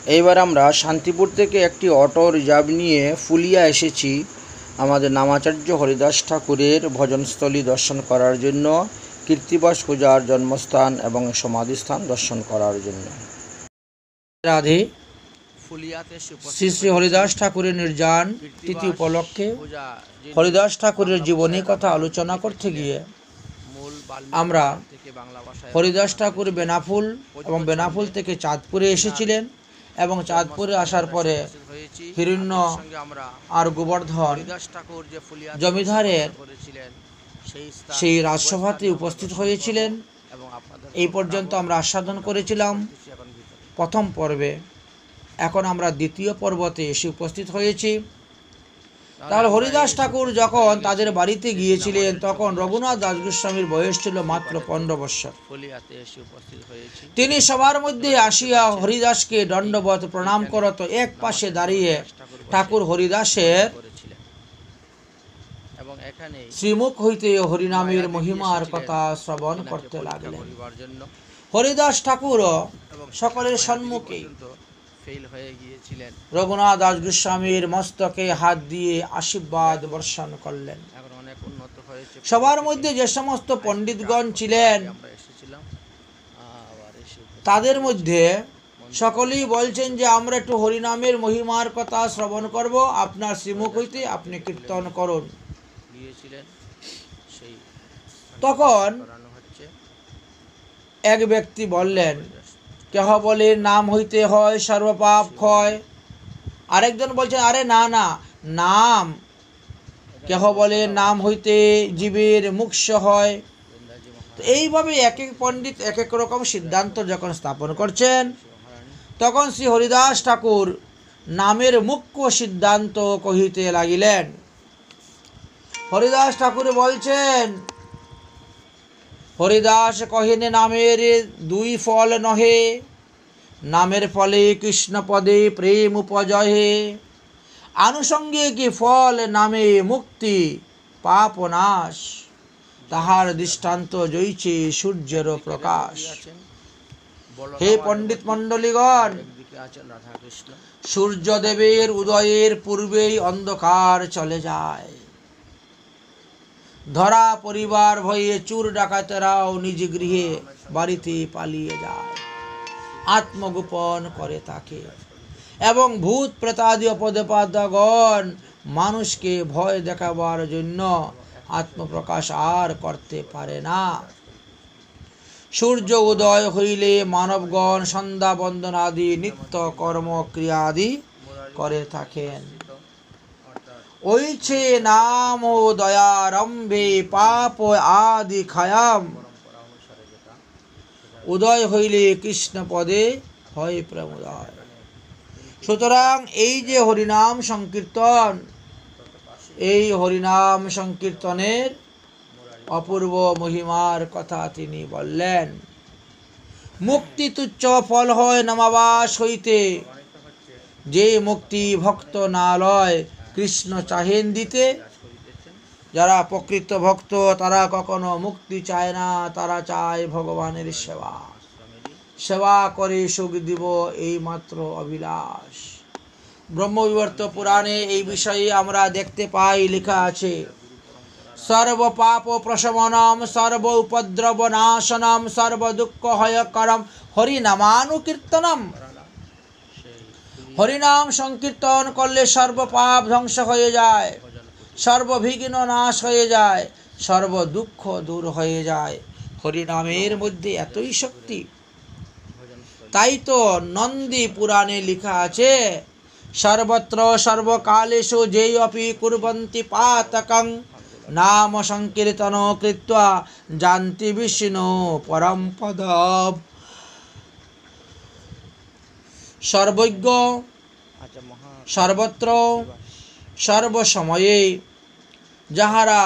এইবার আমরা শান্তিপুর থেকে একটি অটো রিজার্ভ নিয়ে ফুলিয়া এসেছি আমাদের নামাচার্য হরিদাস ঠাকুরের ভজনস্থলী দর্শন করার জন্য, কীর্তিবাস পূজার জন্মস্থান এবং সমাধিস্থান দর্শন করার জন্য। রাধে। ফুলিয়াতে শ্রী শ্রী হরিদাস ঠাকুরের নির্যাণ তিথি উপলক্ষে হরিদাস ঠাকুরের জীবনী কথা আলোচনা করতে গিয়ে আমরা হরিদাস ঠাকুর বেনাফুল এবং বেনাফুল থেকে চাঁদপুরে এসেছিলেন এবং চাঁদপুরে আসার পরে হিরণ্য আর গোবর্ধন জমিদারের সেই রাজসভাতে উপস্থিত হয়েছিলেন। এই পর্যন্ত আমরা আস্বাদন করেছিলাম প্রথম পর্বে। এখন আমরা দ্বিতীয় পর্বতে এসে উপস্থিত হয়েছি। তাহলে হরিদাস ঠাকুর যখন তাদের বাড়িতে গিয়েছিলেন তখন রঘুনাথ দাস গোস্বামীর বয়স ছিল মাত্র 15 বৎসর। তিনি সবার মধ্যে আসিয়া হরিদাসকে দণ্ডবত প্রণাম করত, এক পাশে দাঁড়িয়ে ঠাকুর হরিদাসের শ্রীমুখ হইতে হরিনামের মহিমার কথা শ্রবণ করতে লাগলেন। হরিদাস ঠাকুর সকলের সম্মুখে রঘুনাথ দাস গোস্বামীর মস্তকে হাত দিয়ে আশীর্বাদ বর্ষণ করলেন। সবার মধ্যে যে সমস্ত পণ্ডিতগণ ছিলেন তাদের মধ্যে সকলেই বলছেন যে আমরা একটু হরিনামের মহিমার কথা শ্রবণ করব, আপনার শ্রীমুখ হইতে আপনি কীর্তন করুন। তখন এক ব্যক্তি বললেন, কেহ বলে নাম হইতে হয় সর্বপাপ ক্ষয়, আরেকজন বলছেন আরে না না, নাম কেহ বলে নাম হইতে জীবের মোক্ষ হয়। তো এইভাবে এক এক পণ্ডিত এক এক রকম সিদ্ধান্ত যখন স্থাপন করছেন তখন শ্রী হরিদাস ঠাকুর নামের মুখ্য সিদ্ধান্ত কহিতে লাগিলেন। হরিদাস ঠাকুর বলছেন, হরিদাস কহিনে নামের দুই ফল নহে, নামের ফলে কৃষ্ণ পদে প্রেম উপজয়ে, আনুষঙ্গিক ফল নামে মুক্তি পাপ নাশ, তাহার দৃষ্টান্ত জয়ছে সূর্যের প্রকাশ। হে পণ্ডিত মণ্ডলীগণ, সূর্যদেবের উদয়ের পূর্বেই অন্ধকার চলে যায়। ধরা পরিবার ভয়ে চুর ডাকাতেরাও নিজ গৃহে বাড়িতে পালিয়ে যায়, আত্মগোপন করে থাকে এবং ভূত প্রেতাদি অপদেবতাগণ মানুষকে ভয় দেখাবার জন্য আত্মপ্রকাশ আর করতে পারে না। সূর্য উদয় হইলে মানবগণ সন্ধ্যা বন্দন আদি নিত্য কর্ম ক্রিয়াদি করে থাকেন। ওইছে নাম ও দয়ারম্ভে পাপ আদি খায়াম, উদয় হইলে কৃষ্ণ পদে হয় প্রেমোদয়। সুতরাং এই যে হরিনাম সংকীর্তন, এই হরিনাম সংকীর্তনের অপূর্ব মহিমার কথা তিনি বললেন। মুক্তি তুচ্ছ ফল হয় নামাবাস হইতে, যে মুক্তি ভক্ত না লয় কৃষ্ণ চাহেন দিতে। যারা প্রকৃত ভক্ত তারা কখনো মুক্তি চায় না, তারা চায় ভগবানের সেবা, সেবা করে সুখ দিব, এই মাত্র অভিলাষ। ব্রহ্মবিবর্ত পুরাণে এই বিষয়ে আমরা দেখতে পাই, লেখা আছে, সর্ব পাপ প্রশমনম সর্ব উপদ্রব নাশনম সর্ব দুঃখ হয়করম হরিনামানুকীর্তনম। হরিনাম সংকীর্তন করলে সর্ব পাপ ধ্বংস হয়ে যায়, সর্ববিঘ্ন নাশ হয়ে যায়, সর্ব দুঃখ দূর হয়ে যায়। হরিনামের মধ্যে এতই শক্তি। তাই তো নন্দী পুরাণে লেখা আছে, সর্বত্র সর্বকালেষু যেই অপি কুর্বন্তি পাতকং নাম সংকীর্তন কৃত্বা জানতি বিষ্ণু পরম পদম। সর্বজ্ঞ সর্বত্র সর্বসময়ে যাহারা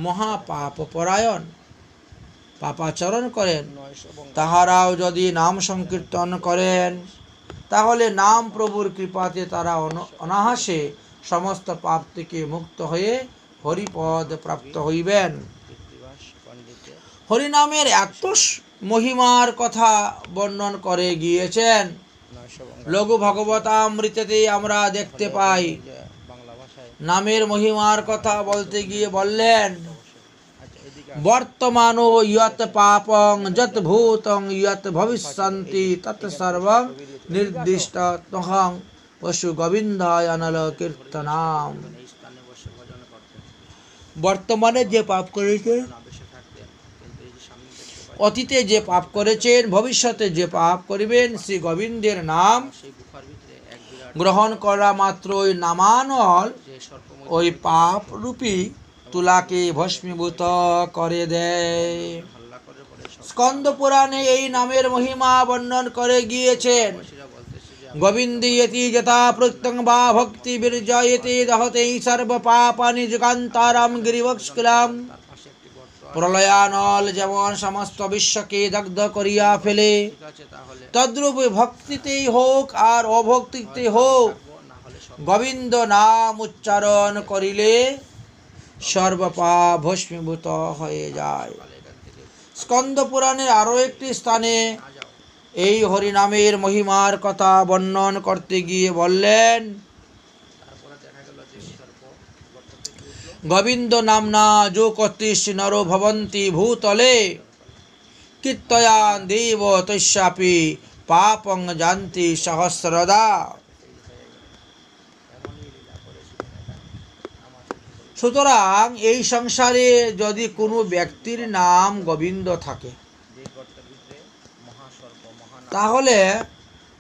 মহাপাপ পরায়ণ পাপাচরণ করেন তাহারাও যদি নাম সংকীর্তন করেন তাহলে নাম প্রভুর কৃপাতে তারা অনায়াসে সমস্ত পাপ থেকে মুক্ত হয়ে হরিপদ প্রাপ্ত হইবেন। হরিনামের এত মহিমার কথা বর্ণন করে গিয়েছেন লঘু ভগবতামৃতেতে আমরা দেখতে পাই। নামের মহিমার কথা বলতে গিয়ে বললেন, বর্তমানো ইয়ৎ পাপং যৎ ভূতং ইয়ৎ ভবিষ্যন্তি তৎ সর্বং নির্দিষ্ট তহং পশু গোবিন্দায় অনল কীর্তনাম। বর্তমানে যে পাপ করেছেন, অতীতে যে পাপ করেছেন, ভবিষ্যতে যে পাপ করিবেন, শ্রী গোবিন্দের নাম গ্রহণ করা মাত্রই নামানল ওই পাপ রূপী তুলাকে ভস্মীভূত করে দেয়। স্কন্দ পুরাণে এই নামের মহিমা বর্ণন করে গিয়েছেন। গোবিন্দেয়তি যথা প্রত্যং বা ভক্তি বির্জয়তে দহতে সর্ব পাপানি যুগান্তরম গিরিবৎসকুলাম। প্রলয়ানল যেমন সমস্ত বিশ্বকে দগ্ধ করিয়া ফেলে, তদ্রূপ ভক্তিতেই হোক আর অভক্তিতে হোক, গোবিন্দ নাম উচ্চারণ করিলে সর্বপাপ ভস্মীভূত হয়ে যায়। স্কন্দ পুরাণের আরো একটি স্থানে এই হরিনামের মহিমার কথা বর্ণন করতে গিয়ে বললেন, গোবিন্দ নামনা যো কতিশ নরো ভবন্তি ভূতলে কীর্তয়ান দেব তস্যাপি পাপং জান্তি সহস্রদা। সুতরাং এই সংসারে যদি কোনো ব্যক্তির নাম গোবিন্দ থাকে, তাহলে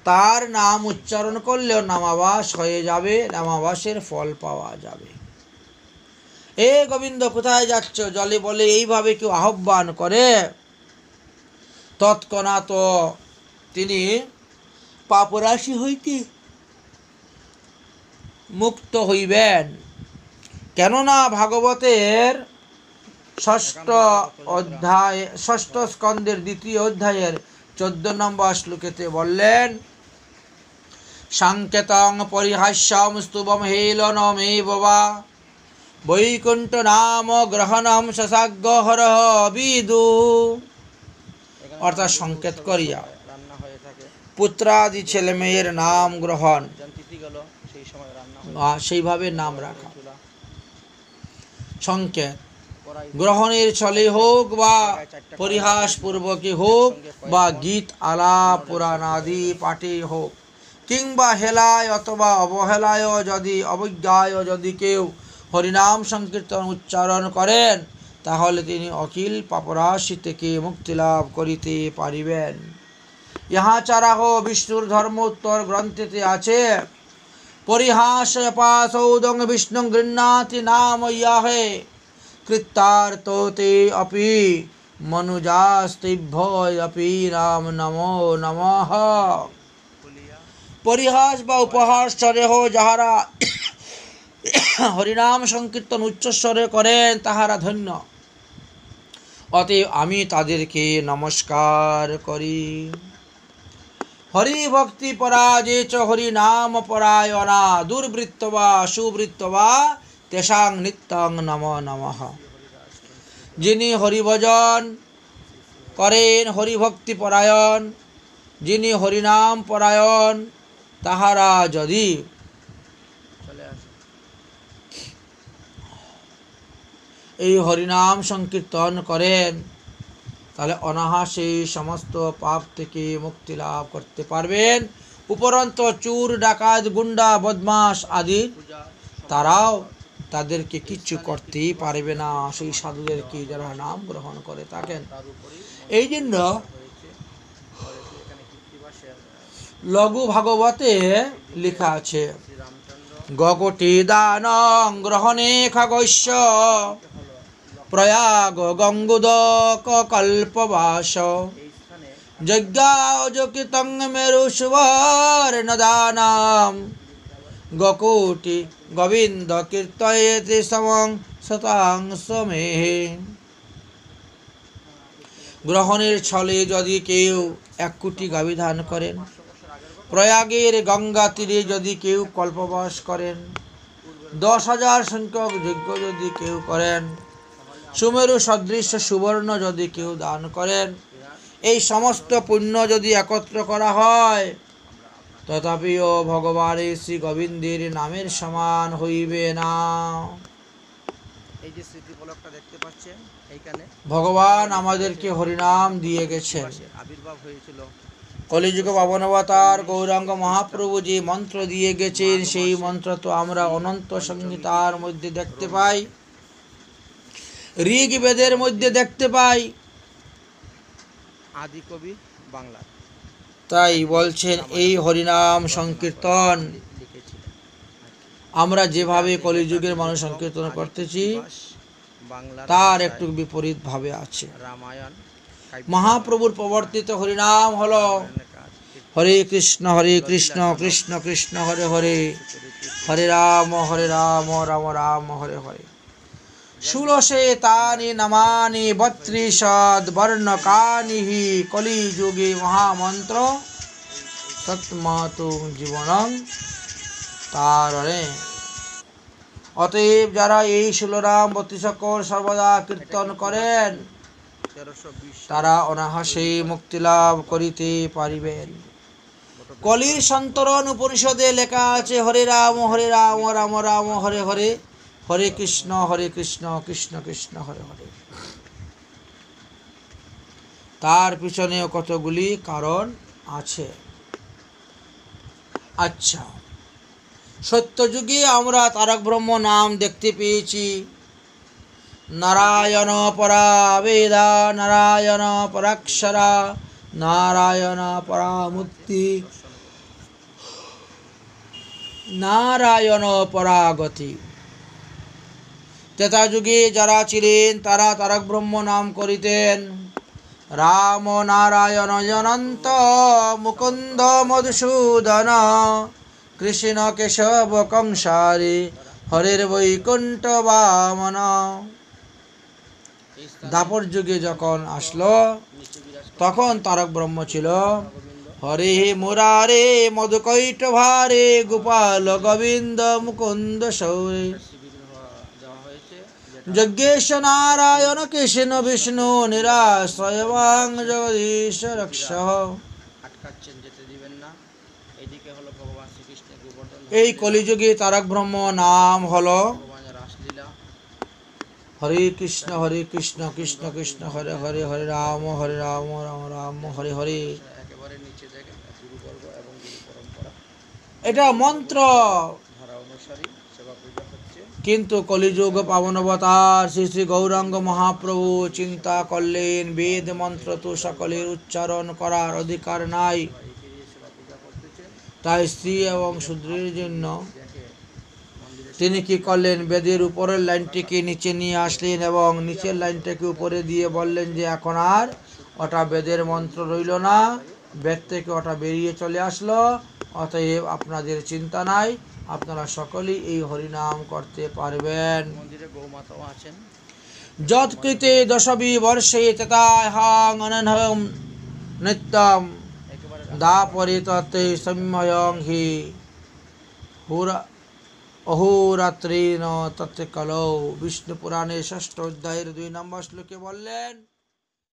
তার নাম উচ্চারণ করলেও নামাবাস হয়ে যাবে, নামাবাসের ফল পাওয়া যাবে। এ গোবিন্দ কোথায় যাচ্ছ জলে বলে এইভাবে কেউ আহ্বান করে, তৎক্ষণাৎ তিনি পাপরাশি হইতে মুক্ত হইবেন। কেননা ভাগবতের ষষ্ঠ স্কন্দের 2য় অধ্যায়ের 14 নম্বর শ্লোকেতে বললেন, সাংকেতং পরিহাস্যম স্তুবম হেলনমেব বা বৈকুণ্ঠ নাম গ্রহণম শশাগ্রহর বিদু। অর্থাৎ সংকেত করিয়া পুত্রাদি ছেলে মেয়ের নাম গ্রহণ, সেইভাবে নাম রাখা। সংকেত গ্রহণের ছলে হোক বা পরিহাস পূর্বকে হোক বা গীত আলাপ পুরাণাদি পাঠে হোক, কিংবা হেলায় অথবা অবহেলায় যদি অবজ্ঞায় যদি কেউ হরিনাম সংকীর্তন উচ্চারণ করেন, তাহলে তিনি অখিল পাপরাশি থেকে মুক্তি লাভ করিতে পারিবেন। ইহা ছাড়াও বিষ্ণুর ধর্ম উত্তর গ্রন্থেতে আছে, পরিহাস পাশৌদং বিষ্ণু গৃহ্ণাতি নাম ইয়াহে কৃতার্থতে অপি মনুজাস্তিভ্যয় অপি রাম নমো নমঃ। পরিহাস বা উপহাস স্বরে হো যাহারা হরিনাম সংকীর্তন উচ্চস্বরে করেন, তাহারা ধন্য। অতএব আমি তাদেরকে নমস্কার করি। হরি ভক্তি পরাজে চ হরি নাম পরায়ণা দুর্বৃত্ত বা সুবৃত্ত বা তেষাং নিত্যং নমো নমঃ। যিনি হরিভজন করেন, হরিভক্তি পরায়ণ, যিনি হরিনাম পরায়ণ, তাহারা যদি এই হরিনাম সংকীর্তন করেন, তাহলে অনায়াসে সমস্ত পাপ থেকে মুক্তি লাভ করতে পারবেন। উপরন্ত চোর ডাকাত গুন্ডা বদমাস আদি তারাও তাদেরকে কিচ্ছু করতেই পারবে না, সেই সাধুদেরকে যারা নাম গ্রহণ করে থাকেন। এই জন্য লঘু ভাগবতে লেখা আছে, গগটি দানং গ্রহণে খগস্য প্রয়াগ গঙ্গুদক কল্পবাস যজ্ঞাযোকিতং মেরুস্বর নদানাম গকুটি গোবিন্দ কীর্তয়েতে সমং শতাং সমেহে। গ্রহণের ছলে যদি কেউ 1 কোটি গাভী দান করেন, প্রয়াগের গঙ্গা তীরে যদি কেউ কল্পবাস করেন, 10,000 সংখ্যক যজ্ঞ যদি কেউ করেন, সুমেরু সদৃশ সুবর্ণ যদি কেউ দান করেন, এই সমস্ত পুণ্য যদি একত্র করা হয়, তথাপিও ভগবানের শ্রী গোবিন্দের নামের সমান হইবে না। এই যে স্মৃতিফলকটা দেখতে পাচ্ছেন, এইখানে ভগবান আমাদেরকে হরিনাম দিয়ে গেছেন। আবির্ভাব হয়েছিল কলিযুগ পাবন অবতার গৌরাঙ্গ মহাপ্রভু যে মন্ত্র দিয়ে গেছেন, সেই মন্ত্র তো আমরা অনন্ত সংহিতার মধ্যে দেখতে পাই, ঋগ্বেদের মধ্যে দেখতে পাই, আদি কবি বাংলা। তাই বলছেন এই হরিনাম সংকীর্তন আমরা যেভাবে কলিযুগের মানুষ সংকীর্তন করতেছি তার একটু বিপরীত ভাবে আছে। মহাপ্রভুর প্রবর্তিত হরিনাম হলো হরে কৃষ্ণ কৃষ্ণ কৃষ্ণ হরে হরে, হরে রাম রাম রাম হরে হরে। ষোলশে তানি নামানি 32 বর্ণকানি কলিযুগে মহামন্ত্র সৎমাতু জীবনং তারণে। অতএব যারা এই 16 নাম 32 অক্ষর সর্বদা কীর্তন করেন তারা অনায়াসে মুক্তি লাভ করিতে পারিবেন। কলির সন্তরণ উপনিষদে লেখা আছে হরে রাম রাম রাম হরে হরে, হরে কৃষ্ণ কৃষ্ণ কৃষ্ণ হরে হরে। তার পিছনেও কতগুলি কারণ আছে। আচ্ছা, সত্যযুগে আমরা তারক ব্রহ্ম নাম দেখতে পেয়েছি। নারায়ণ পরা বেদা, নারায়ণ পরাক্ষরা, নারায়ণ পরামূর্তি, নারায়ণ পরাগতি। ত্রেতা যুগে যারা ছিলেন তারা তারক ব্রহ্ম নাম করিতেন। রাম নারায়ণ অনন্ত, মুকুন্দ মধুসূদন, কৃষ্ণ কেশব কংসারি, হরের বৈকুণ্ঠ বামন। দাপর যুগে যখন আসলো তখন তারক ব্রহ্ম ছিল হরে মুরারে মধুকৈট ভারে, গোপাল গোবিন্দ মুকুন্দ সৌরে, যজ্ঞেশ নারায়ণ কৃষ্ণ বিষ্ণু নিরাশ্রয় জগদীশ রক্ষ। এই কলিযুগে তারক ব্রহ্ম নাম হলো হরে কৃষ্ণ কৃষ্ণ কৃষ্ণ হরে হরে, হরে রাম রাম রাম হরে হরে। এটা মন্ত্র, কিন্তু কলিযুগ পাবন অবতার শ্রী শ্রী গৌরাঙ্গ মহাপ্রভু চিন্তা করলেন বেদ মন্ত্র তো সকলের উচ্চারণ করার অধিকার নাই, তাই স্ত্রী এবং শূদ্রের জন্য তিনি কি করলেন, বেদের উপরের লাইনটিকে নিচে নিয়ে আসলেন এবং নিচের লাইনটাকে উপরে দিয়ে বললেন যে এখন আর ওটা বেদের মন্ত্র রইল না, বেদ থেকে ওটা বেরিয়ে চলে আসলো, অতএব আপনাদের চিন্তা নাই, আপনারা সকলেই এই হরিনাম করতে পারবেন। মন্দিরে গৌমাতাও আছেন। যৎকৃতে দশবি বর্ষে তথাহং অননহম নিত্যম দাপরে ততে সম্যং হি অহোরাত্রেণ তত্র কলৌ। বিষ্ণু পুরাণে 6ষ্ঠ অধ্যায়ের 2 নম্বর শ্লোকে বললেন